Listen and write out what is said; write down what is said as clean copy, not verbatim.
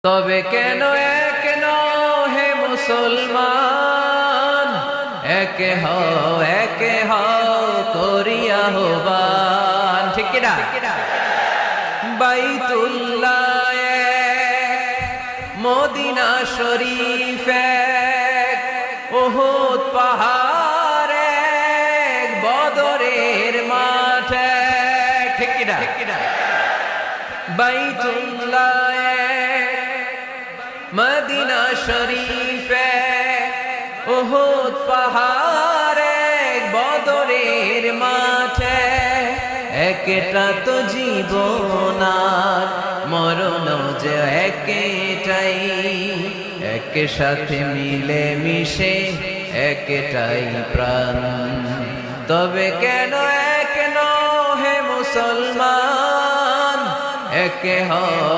তবে কেন এক নও হে মুসলমান, একে হও করিয়া আহ্বান। ঠিক কিনা? বাইতুল্লাহ এক, মদিনা শরীফ এক, উহুদ পাহাড় এক, বদরের মাঠ এক। ঠিক কিনা? বাইতুল্লাহ এক, মদিনা শরীফ এক, উহুদ পাহাড় এক, বদরের মাঠ এক। একটা তো জীবন আর মরণ যে একটাই, একসাথে মিলে মিশে একটাই প্রাণ। তবে কেন এক নও হে মুসলমান, একে হও